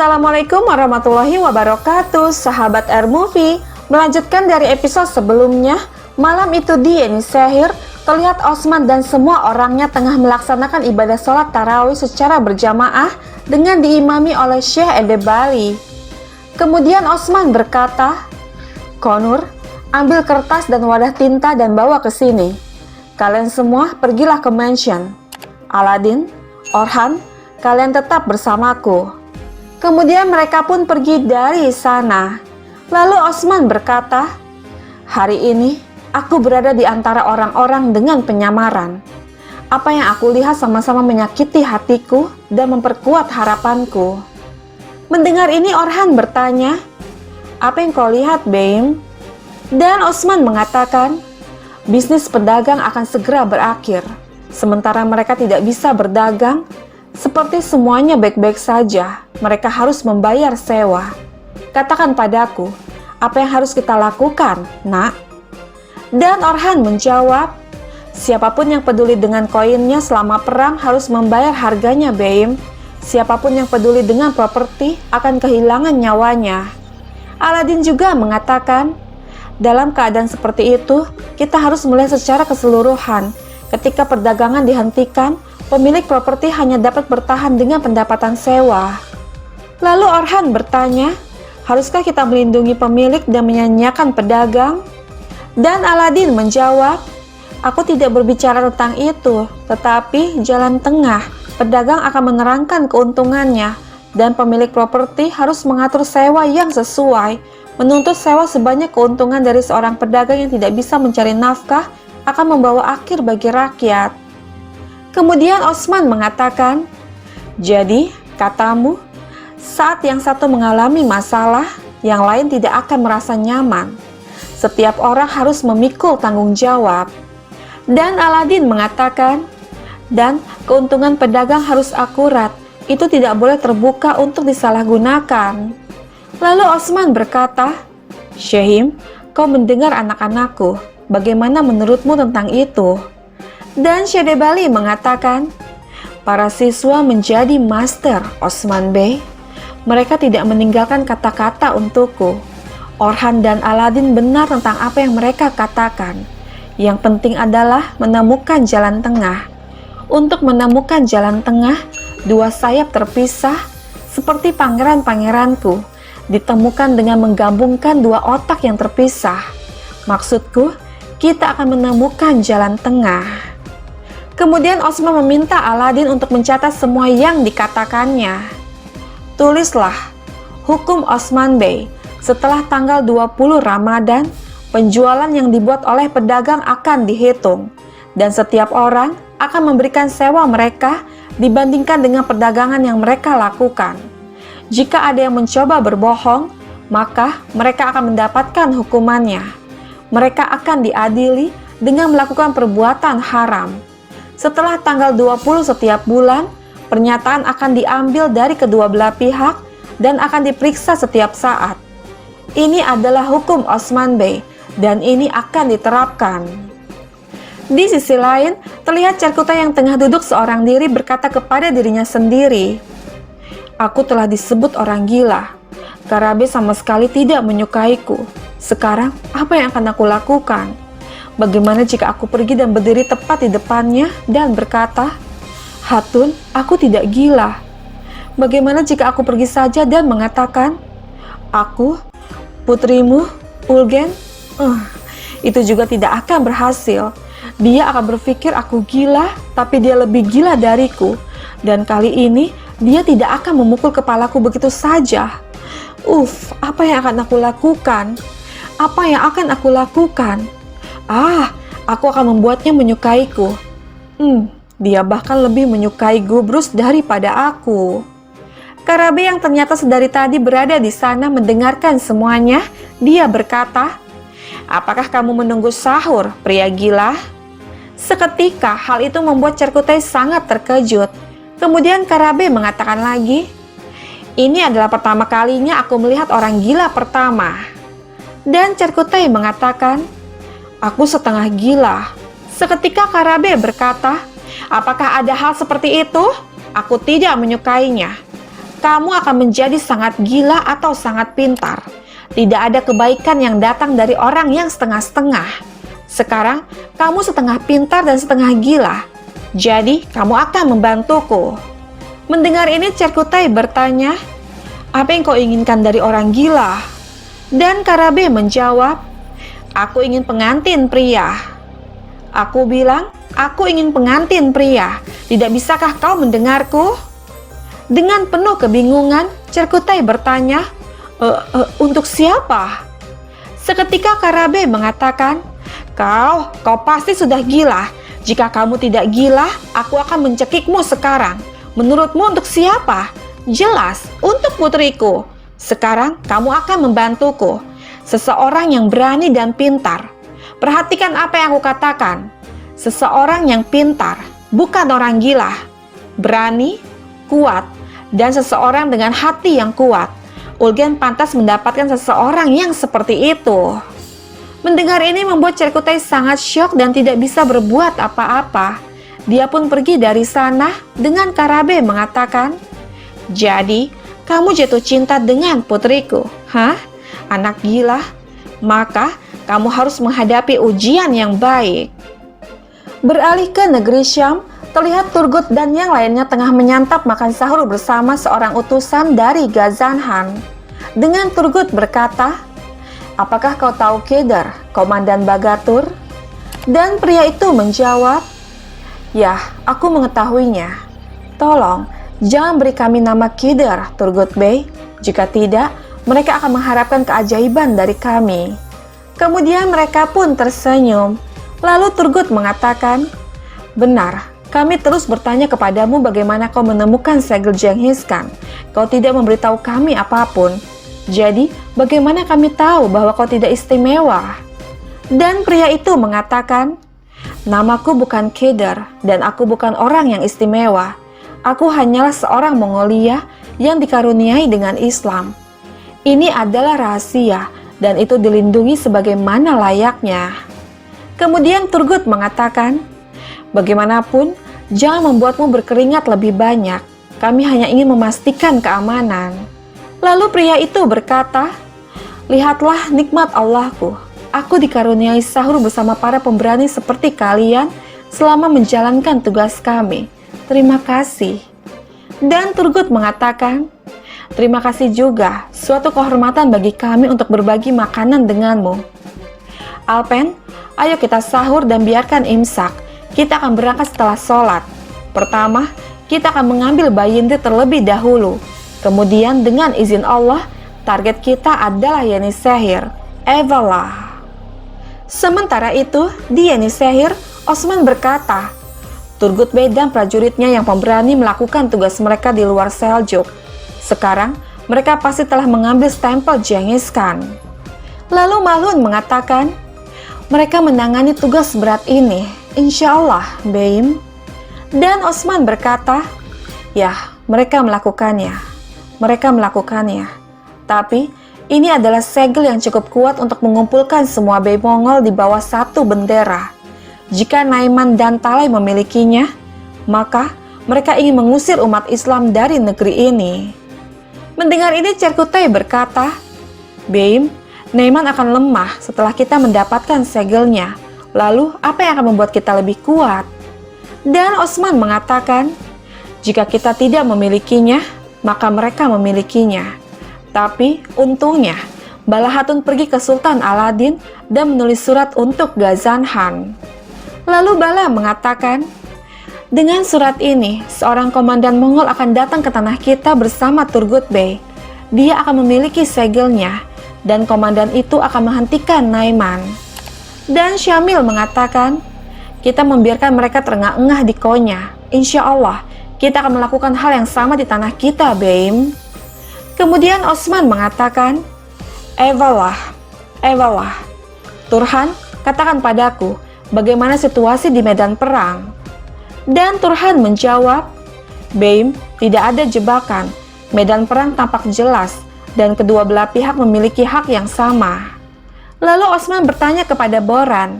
Assalamualaikum warahmatullahi wabarakatuh, sahabat Air Movie. Melanjutkan dari episode sebelumnya, malam itu di Yeni Sehir, terlihat Osman dan semua orangnya tengah melaksanakan ibadah sholat tarawih secara berjamaah dengan diimami oleh Syekh Edebali. Kemudian Osman berkata, "Konur, ambil kertas dan wadah tinta dan bawa ke sini. Kalian semua pergilah ke mansion. Aladin, Orhan, kalian tetap bersamaku." Kemudian mereka pun pergi dari sana. Lalu Osman berkata, "Hari ini aku berada di antara orang-orang dengan penyamaran. Apa yang aku lihat sama-sama menyakiti hatiku dan memperkuat harapanku." Mendengar ini Orhan bertanya, "Apa yang kau lihat, Beim?" Dan Osman mengatakan, "Bisnis pedagang akan segera berakhir. Sementara mereka tidak bisa berdagang, seperti semuanya baik-baik saja, mereka harus membayar sewa. Katakan padaku, apa yang harus kita lakukan, nak?" Dan Orhan menjawab, "Siapapun yang peduli dengan koinnya selama perang harus membayar harganya, Beim. Siapapun yang peduli dengan properti akan kehilangan nyawanya." Aladin juga mengatakan, "Dalam keadaan seperti itu, kita harus melihat secara keseluruhan. Ketika perdagangan dihentikan, pemilik properti hanya dapat bertahan dengan pendapatan sewa." Lalu Orhan bertanya, "Haruskah kita melindungi pemilik dan menyanyiakan pedagang?" Dan Aladin menjawab, "Aku tidak berbicara tentang itu, tetapi jalan tengah. Pedagang akan menerangkan keuntungannya, dan pemilik properti harus mengatur sewa yang sesuai. Menuntut sewa sebanyak keuntungan dari seorang pedagang yang tidak bisa mencari nafkah akan membawa akhir bagi rakyat." Kemudian Osman mengatakan, "Jadi, katamu, saat yang satu mengalami masalah, yang lain tidak akan merasa nyaman. Setiap orang harus memikul tanggung jawab." Dan Aladin mengatakan, "Dan keuntungan pedagang harus akurat, itu tidak boleh terbuka untuk disalahgunakan." Lalu Osman berkata, "Syehim, kau mendengar anak-anakku, bagaimana menurutmu tentang itu?" Dan Syekh Edebali mengatakan, "Para siswa menjadi master, Osman Bey. Mereka tidak meninggalkan kata-kata untukku. Orhan dan Aladin benar tentang apa yang mereka katakan. Yang penting adalah menemukan jalan tengah. Untuk menemukan jalan tengah, dua sayap terpisah seperti pangeran-pangeranku ditemukan dengan menggabungkan dua otak yang terpisah. Maksudku, kita akan menemukan jalan tengah." Kemudian Osman meminta Aladin untuk mencatat semua yang dikatakannya. "Tulislah, hukum Osman Bey, setelah tanggal 20 Ramadan, penjualan yang dibuat oleh pedagang akan dihitung, dan setiap orang akan memberikan sewa mereka dibandingkan dengan perdagangan yang mereka lakukan. Jika ada yang mencoba berbohong, maka mereka akan mendapatkan hukumannya. Mereka akan diadili dengan melakukan perbuatan haram. Setelah tanggal 20 setiap bulan, pernyataan akan diambil dari kedua belah pihak dan akan diperiksa setiap saat. Ini adalah hukum Osman Bey dan ini akan diterapkan." Di sisi lain, terlihat Cerkuta yang tengah duduk seorang diri berkata kepada dirinya sendiri, "Aku telah disebut orang gila. Karabe sama sekali tidak menyukaiku. Sekarang, apa yang akan aku lakukan? Bagaimana jika aku pergi dan berdiri tepat di depannya dan berkata, 'Hatun, aku tidak gila'? Bagaimana jika aku pergi saja dan mengatakan, 'Aku, putrimu, Ulgen'? Itu juga tidak akan berhasil. Dia akan berpikir aku gila, tapi dia lebih gila dariku. Dan kali ini, dia tidak akan memukul kepalaku begitu saja. Apa yang akan aku lakukan? Apa yang akan aku lakukan? Aku akan membuatnya menyukaiku. Dia bahkan lebih menyukai Gubrus daripada aku." Karabe yang ternyata sedari tadi berada di sana mendengarkan semuanya. Dia berkata, "Apakah kamu menunggu sahur, pria gila?" Seketika hal itu membuat Cerkutai sangat terkejut. Kemudian Karabe mengatakan lagi, "Ini adalah pertama kalinya aku melihat orang gila pertama." Dan Cerkutai mengatakan, "Aku setengah gila." Seketika Karabe berkata, "Apakah ada hal seperti itu? Aku tidak menyukainya." kamu akan menjadi sangat gila atau sangat pintar. Tidak ada kebaikan yang datang dari orang yang setengah-setengah. Sekarang, kamu setengah pintar dan setengah gila. Jadi, kamu akan membantuku." Mendengar ini, Cerkutai bertanya, "Apa yang kau inginkan dari orang gila?" Dan Karabe menjawab, "Aku ingin pengantin pria." Aku bilang, "Aku ingin pengantin pria. Tidak bisakah kau mendengarku?" Dengan penuh kebingungan, Cerkutai bertanya, Untuk siapa?" Seketika Karabe mengatakan, Kau pasti sudah gila. Jika kamu tidak gila, aku akan mencekikmu sekarang. Menurutmu untuk siapa?" "Jelas, untuk putriku. Sekarang kamu akan membantuku. Seseorang yang berani dan pintar. Perhatikan apa yang aku katakan. Seseorang yang pintar, bukan orang gila. Berani, kuat, dan seseorang dengan hati yang kuat. Ulgen pantas mendapatkan seseorang yang seperti itu." Mendengar ini membuat Cerkutai sangat syok dan tidak bisa berbuat apa-apa. Dia pun pergi dari sana dengan Karabe mengatakan, "Jadi, kamu jatuh cinta dengan putriku? Hah? Anak gila? Maka, kamu harus menghadapi ujian yang baik." Beralih ke negeri Syam, terlihat Turgut dan yang lainnya tengah menyantap makan sahur bersama seorang utusan dari Ghazan-Han. Dengan Turgut berkata, "Apakah kau tahu Kedar, Komandan Bagatur?" Dan pria itu menjawab, "Ya, aku mengetahuinya. Tolong, jangan beri kami nama Kedar, Turgut Bey. Jika tidak, mereka akan mengharapkan keajaiban dari kami." Kemudian mereka pun tersenyum. Lalu Turgut mengatakan, "Benar, kami terus bertanya kepadamu bagaimana kau menemukan segel Genghis Khan. Kau tidak memberitahu kami apapun. Jadi, bagaimana kami tahu bahwa kau tidak istimewa?" Dan pria itu mengatakan, "Namaku bukan Kedar dan aku bukan orang yang istimewa. Aku hanyalah seorang Mongolia yang dikaruniai dengan Islam. Ini adalah rahasia dan itu dilindungi sebagaimana layaknya." Kemudian Turgut mengatakan, "Bagaimanapun, jangan membuatmu berkeringat lebih banyak. Kami hanya ingin memastikan keamanan." Lalu pria itu berkata, "Lihatlah nikmat Allahku. Aku dikaruniai sahur bersama para pemberani seperti kalian selama menjalankan tugas kami. Terima kasih." Dan Turgut mengatakan, "Terima kasih juga. Suatu kehormatan bagi kami untuk berbagi makanan denganmu. Alpen, ayo kita sahur dan biarkan imsak. Kita akan berangkat setelah sholat. Pertama, kita akan mengambil Bayindir terlebih dahulu. Kemudian dengan izin Allah, target kita adalah Yenisehir. Evalah." Sementara itu, di Yenisehir, Osman berkata, "Turgut Bey dan prajuritnya yang pemberani melakukan tugas mereka di luar Seljuk. Sekarang, mereka pasti telah mengambil stempel Genghis Khan." Lalu Malun mengatakan, "Mereka menangani tugas berat ini, insya Allah, Beim." Dan Osman berkata, "Ya, mereka melakukannya. Mereka melakukannya. Tapi, ini adalah segel yang cukup kuat untuk mengumpulkan semua Bey Mongol di bawah satu bendera. Jika Naiman dan Talai memilikinya, maka mereka ingin mengusir umat Islam dari negeri ini." Mendengar ini, Cerkutai berkata, "Beim, Naiman akan lemah setelah kita mendapatkan segelnya. Lalu, apa yang akan membuat kita lebih kuat?" Dan Osman mengatakan, "Jika kita tidak memilikinya, maka mereka memilikinya." Tapi, untungnya, Balahatun pergi ke Sultan Aladin dan menulis surat untuk Ghazan-Han. Lalu Bala mengatakan, "Dengan surat ini, seorang komandan Mongol akan datang ke tanah kita bersama Turgut Bey. Dia akan memiliki segelnya, dan komandan itu akan menghentikan Naiman." Dan Syamil mengatakan, "Kita membiarkan mereka terengah-engah di Konya. Insya Allah, kita akan melakukan hal yang sama di tanah kita, Beim." Kemudian Osman mengatakan, Evalah. Turhan, katakan padaku, bagaimana situasi di medan perang?" Dan Turhan menjawab, "Beim, tidak ada jebakan. Medan perang tampak jelas, dan kedua belah pihak memiliki hak yang sama." Lalu Osman bertanya kepada Boran,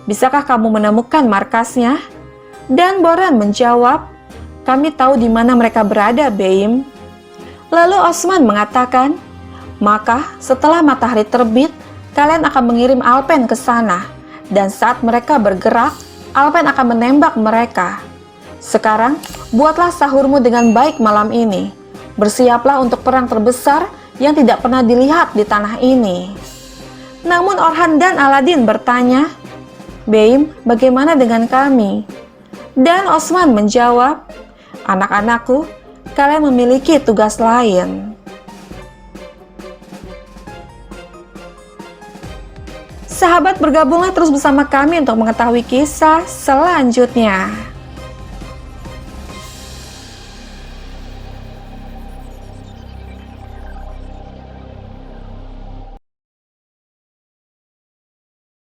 "Bisakah kamu menemukan markasnya?" Dan Boran menjawab, "Kami tahu di mana mereka berada, Beim." Lalu Osman mengatakan, "Maka setelah matahari terbit, kalian akan mengirim Alpen ke sana, dan saat mereka bergerak, Alpen akan menembak mereka. Sekarang, buatlah sahurmu dengan baik malam ini. Bersiaplah untuk perang terbesar yang tidak pernah dilihat di tanah ini." Namun Orhan dan Aladin bertanya, "Beim, bagaimana dengan kami?" Dan Osman menjawab, "Anak-anakku, kalian memiliki tugas lain." Sahabat, bergabunglah terus bersama kami untuk mengetahui kisah selanjutnya.